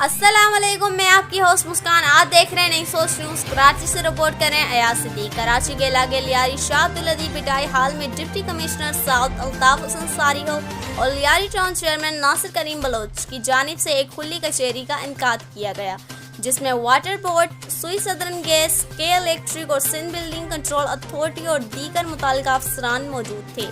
अस्सलाम वालेकुम, मैं आपकी होस्ट मुस्कान। आप देख रहे हैं नई सोच न्यूज़। कराची से रिपोर्ट कर रहे हैं अयाज सिद्दीक। कराची के इलाके लियारी शाह अब्दुल लतीफ़ पिटाई हाल में deputy commissioner south Altaf Hasan सारी हो और लियारी टाउन चेयरमैन नासिर करीम बलोच की जानिब से एक खुली कचहरी का इनकाद किया गया, जिसमें वाटर बोर्ड, सुई सदरन गैस, के इलेक्ट्रिक और सिंध बिल्डिंग कंट्रोल अथॉरिटी और दीगर मुताल्लिका अफसरान मौजूद थे।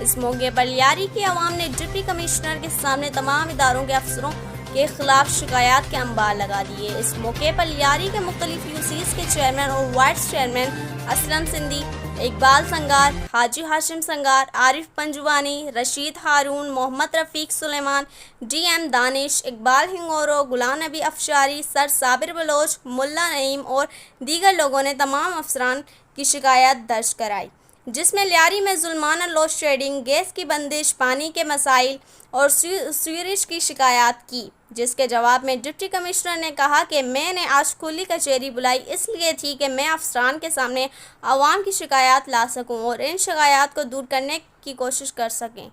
इस मौके पर लियारी की आवाम ने डिप्टी कमिश्नर के सामने तमाम इदारों के अफसरों के खिलाफ शिकायत के अंबार लगा दिए। इस मौके पर लियारी के मुख्तलिफ यूसीज के चेयरमैन और वाइस चेयरमैन असलम सिंधी, इकबाल संगार, हाजी हाशिम संगार, आरिफ पंजुवानी, रशीद हारून, मोहम्मद रफ़ीक Suleman, DM Danish, Iqbal हिंगोरो, Ghulam Nabi अफशारी, sir Sabir Bloch, मुल्ला नईम और दीगर लोगों ने तमाम अफसरान की शिकायत दर्ज कराई, जिसमें लियारी में जुल्माना लोड शेडिंग, गैस की बंदिश, पानी के मसाइल और सीवरेज की शिकायत की। जिसके जवाब में डिप्टी कमिश्नर ने कहा कि मैंने आज खुली कचहरी बुलाई इसलिए थी कि मैं अफसरान के सामने आवाम की शिकायत ला सकूं और इन शिकायत को दूर करने की कोशिश कर सकें।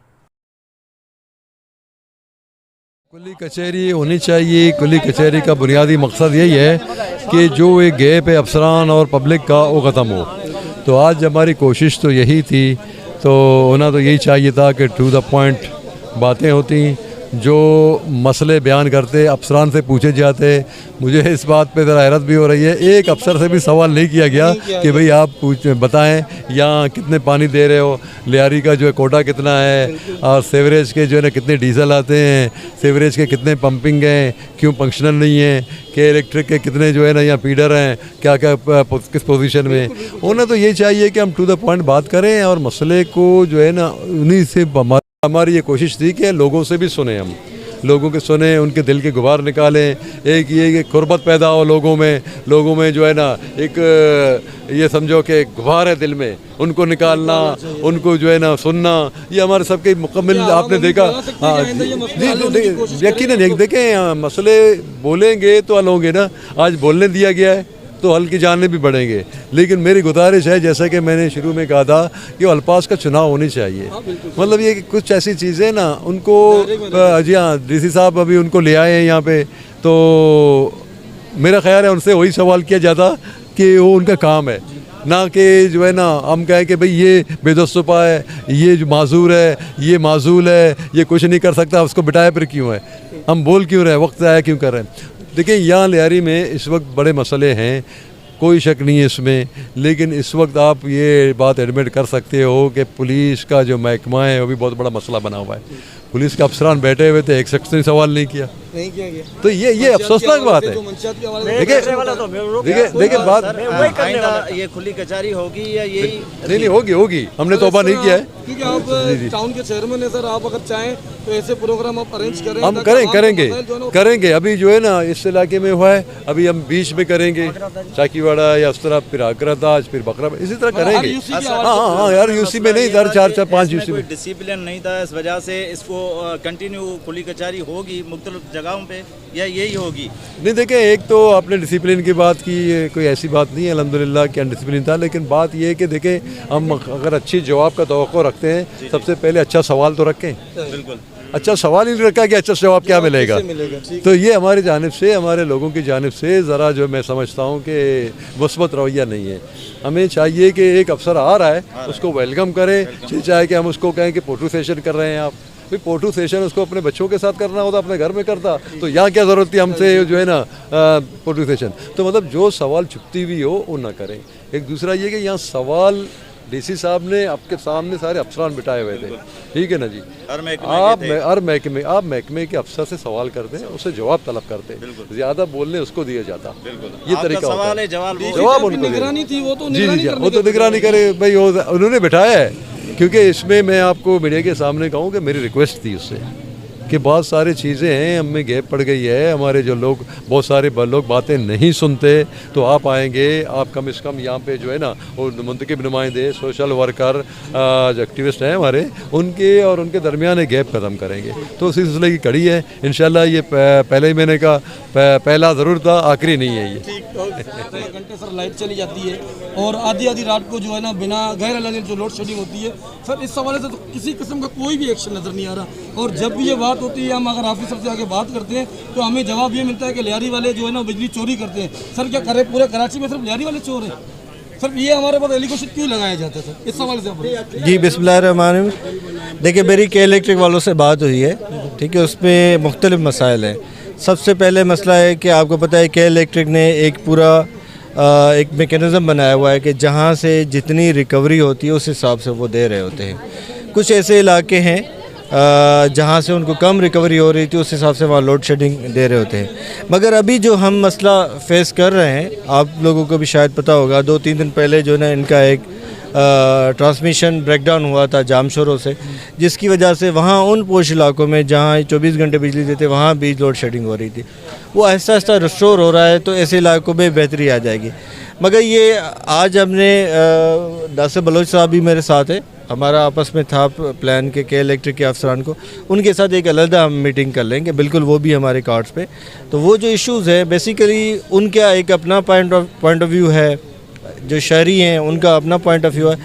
खुली कचहरी होनी चाहिए। खुली कचहरी का बुनियादी मकसद यही है कि जो एक गैप है अफसरान और पब्लिक का वो ख़त्म हो। तो आज हमारी कोशिश तो यही थी, तो होना तो यही चाहिए था कि टू द पॉइंट बातें होती, जो मसले बयान करते अफसरान से पूछे जाते। मुझे इस बात पे ज़रा हैरत भी हो रही है, एक अफसर से भी सवाल नहीं किया गया कि भाई आप बताएं यहाँ कितने पानी दे रहे हो, लियारी का जो है कोटा कितना है, और सेवरेज के जो है ना कितने डीजल आते हैं, सेवरेज के कितने पंपिंग हैं, क्यों फंक्शनल नहीं है, के इलेक्ट्रिक के कितने जो है ना यहाँ फीडर हैं, क्या क्या किस पोजीशन में। उन्हें तो ये चाहिए कि हम टू द पॉइंट बात करें और मसले को जो है ना उन्हीं से हमारी ये कोशिश थी कि लोगों से भी सुने, हम लोगों के सुने, उनके दिल के गुबार निकालें। एक ये कि कुर्बत पैदा हो लोगों में जो है ना एक ये समझो कि गुबार है दिल में, उनको निकालना, उनको जो है ना सुनना, ये हमारे सबके मुकम्मल आपने देखा। हाँ जी, यकीनन देखें मसले बोलेंगे तो हल होंगे ना। आज बोलने दिया गया है तो हल की जाने भी बढ़ेंगे, लेकिन मेरी गुजारिश है जैसा कि मैंने शुरू में कहा था कि अल्फाज का चुनाव होनी चाहिए। मतलब ये कि कुछ ऐसी चीज़ें ना उनको जी हाँ DC साहब अभी उनको ले आए हैं यहाँ पे, तो मेरा ख्याल है उनसे वही सवाल किया जाता कि वो उनका काम है, ना कि जो है ना हम कहें कि भाई ये बेदस्तुपा है, ये जो माजूर है, ये माजूल है, ये कुछ नहीं कर सकता, उसको बिठाया फिर क्यों है, हम बोल क्यों रहे हैं, वक्त आया क्यों कर रहे हैं। देखिए यहाँ लियारी में इस वक्त बड़े मसले हैं, कोई शक नहीं है इसमें, लेकिन इस वक्त आप ये बात एडमिट कर सकते हो कि पुलिस का जो महकमा है वो भी बहुत बड़ा मसला बना हुआ है। पुलिस के अफसरान बैठे हुए थे, एक शख्स ने सवाल नहीं किया तो ये अफसोसनाक बात है। देखिए बात ये खुली कचहरी होगी या यही नहीं होगी, हमने तौबा नहीं किया है। ठीक है, आप टाउन के चेयरमैन है सर, आप अगर चाहें तो ऐसे प्रोग्राम आप अरेंज करें। हम करेंगे। अभी जो है ना इस इलाके में हुआ है, अभी हम बीच में करेंगे, चाकीवाड़ा या उस तरह, फिर आगराताज, फिर बकरा, इसी तरह करेंगे। हाँ यार UC में नहीं, 4-5 UC में डिसिप्लिन नहीं था, इस वजह से इसको कंटिन्यू खुली कचहरी होगी मुख्तलिफ जगहों पे या यही होगी। नहीं देखें, एक तो आपने डिसिप्लिन की बात की, कोई ऐसी बात नहीं है अल्हम्दुलिल्लाह कि अनडिसिप्लिन था, लेकिन बात ये है कि देखें हम अगर अच्छी जवाब का तवक्को रखते हैं, सबसे पहले अच्छा सवाल तो रखें। बिल्कुल, अच्छा सवाल ही नहीं रखा कि अच्छा जवाब क्या मिलेगा। तो ये हमारी जानिब से, हमारे लोगों की जानिब से ज़रा जो मैं समझता हूँ कि मुस्बत रवैया नहीं है। हमें चाहिए कि एक अफसर आ रहा है उसको वेलकम करें, चाहे कि हम उसको कहें कि फोटो सेशन कर रहे हैं आप, भाई फोटो सेशन उसको अपने बच्चों के साथ करना होता, अपने घर में करता, तो यहाँ क्या ज़रूरत थी हमसे जो है ना फोटो सेशन। तो मतलब जो सवाल छुपती हुई हो वो ना करें। एक दूसरा ये कि यहाँ सवाल DC साहब ने आपके सामने सारे अफसरान बिठाए हुए थे, ठीक है ना जी, हर महकमे के अफसर से सवाल करते हैं, उससे जवाब तलब करते हैं, ज़्यादा बोलने उसको दिया जाता, ये तरीका होता है। जवाब उनको निगरानी थी, वो तो निगरानी करे भाई, उन्होंने बिठाया है। क्योंकि इसमें मैं आपको मीडिया के सामने कहूँ कि मेरी रिक्वेस्ट थी उससे कि बहुत सारी चीज़ें हैं, हमें गैप पड़ गई है, हमारे जो लोग, बहुत सारे लोग बातें नहीं सुनते, तो आप आएंगे, आप कम से कम यहाँ पे जो है ना वो मुंतखब नुमाइंदे, सोशल वर्कर, जो एक्टिविस्ट हैं हमारे, उनके और उनके दरमियान एक गैप ख़त्म करेंगे। तो उसी सिलसिले की कड़ी है इंशाल्लाह। ये पहले ही मैंने कहा पहला ज़रूर था, आखिरी नहीं है ये। घंटे सर लाइट चली जाती है और आधी रात को जो है ना बिना गैर जो लोड शेडिंग होती है सर, इस हवाले से तो किसी किस्म का कोई भी एक्शन नज़र नहीं आ रहा। और जब भी ये बात बात होती है, हम अगर ऑफिसर से आगे बात करते हैं तो हमें जवाब ये मिलता है कि लियारी वाले जो है ना बिजली चोरी करते हैं। सर क्या करे, पूरे कराची में सिर्फ लियारी वाले चोर हैं? सर ये हमारे पास एलिगेशन क्यों लगाया जाता है सर, इस सवाल से आप जी बिस्मिल्लाहिर्रहमानिर्रहीम। देखिए मेरी के इलेक्ट्रिक वालों से बात हुई है, ठीक है, उसमें मुख्तलिफ मसाइल हैं। सबसे पहले मसला है कि आपको पता है के इलेक्ट्रिक ने एक पूरा एक मेकनिज़म बनाया हुआ है कि जहाँ से जितनी रिकवरी होती है उस हिसाब से वो दे रहे होते हैं। कुछ ऐसे इलाके हैं जहाँ से उनको कम रिकवरी हो रही थी, उस हिसाब से वहाँ लोड शेडिंग दे रहे होते हैं। मगर अभी जो हम मसला फेस कर रहे हैं, आप लोगों को भी शायद पता होगा, 2-3 दिन पहले जो ना इनका एक ट्रांसमिशन ब्रेकडाउन हुआ था जामशोरों से, जिसकी वजह से वहाँ उन पोश इलाकों में जहाँ 24 घंटे बिजली देते वहाँ भी लोड शेडिंग हो रही थी। वो आहिस्ता आहिस्ता रिस्टोर हो रहा है, तो ऐसे इलाकों में बेहतरी आ जाएगी। मगर ये आज हमने नासिर बलोच साहब भी मेरे साथ है, हमारा आपस में था प्लान के इलेक्ट्रिक के अफसरान को, उनके साथ एक अलहदा हम मीटिंग कर लेंगे, बिल्कुल वो भी हमारे कार्ड्स पे। तो वो जो इश्यूज़ है बेसिकली उनका एक अपना पॉइंट ऑफ व्यू है, जो शहरी हैं उनका अपना पॉइंट ऑफ व्यू है।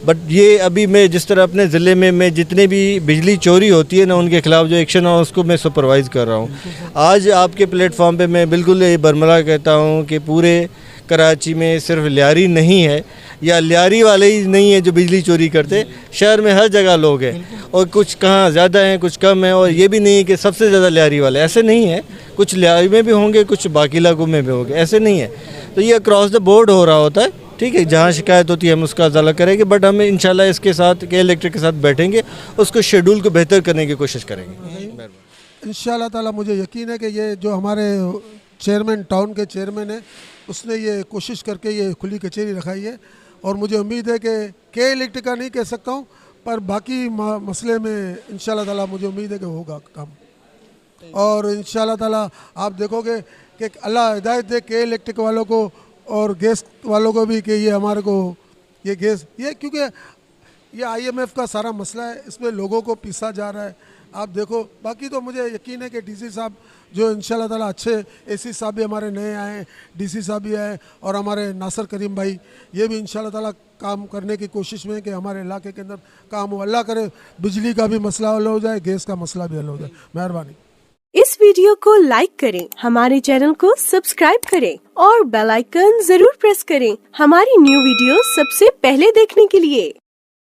बट ये अभी मैं जिस तरह अपने ज़िले में मैं जितने भी बिजली चोरी होती है ना, उनके ख़िलाफ़ जो एक्शन हो उसको मैं सुपरवाइज़ कर रहा हूँ। आज आपके प्लेटफॉर्म पे मैं बिल्कुल ये बरमला कहता हूँ कि पूरे कराची में सिर्फ लियारी नहीं है या लियारी वाले ही नहीं है जो बिजली चोरी करते, शहर में हर जगह लोग हैं, और कुछ कहाँ ज़्यादा हैं कुछ कम हैं, और ये भी नहीं है कि सबसे ज़्यादा लियारी वाले, ऐसे नहीं है। कुछ लियारी में भी होंगे, कुछ बाकी इलाकों में भी होंगे, ऐसे नहीं है। तो ये अक्रॉस द बोर्ड हो रहा होता है, ठीक है। जहाँ शिकायत होती है हम उसका अज़ाला करेंगे, बट हम इंशाल्लाह इसके साथ के इलेक्ट्रिक के साथ बैठेंगे, उसको शेड्यूल को बेहतर करने की कोशिश करेंगे इंशाल्लाह ताला। मुझे यकीन है कि ये जो हमारे चेयरमैन टाउन के चेयरमैन है, उसने ये कोशिश करके ये खुली कचहरी रखाई है, और मुझे उम्मीद है कि के इलेक्ट्रिक का नहीं कह सकता हूँ, पर बाकी मसले में इंशाल्लाह ताला मुझे उम्मीद है कि होगा काम। और इंशाल्लाह ताला आप देखोगे कि अल्लाह हिदायत दे के इलेक्ट्रिक वालों को और गैस वालों को भी, कि ये हमारे को ये गैस ये, क्योंकि ये IMF का सारा मसला है, इसमें लोगों को पीसा जा रहा है। आप देखो, बाकी तो मुझे यकीन है कि DC साहब जो इंशाल्लाह ताला अच्छे, AC साहब भी हमारे नए आए हैं, DC साहब भी आए, और हमारे नासिर करीम भाई ये भी इंशाल्लाह ताला काम करने की कोशिश में कि हमारे इलाके के अंदर काम हो। अल्लाह करे बिजली का भी मसला हल हो जाए, गैस का मसला भी हल हो जाए। मेहरबानी। इस वीडियो को लाइक करें, हमारे चैनल को सब्सक्राइब करें और बेल आइकन जरूर प्रेस करें हमारी न्यू वीडियो सबसे पहले देखने के लिए।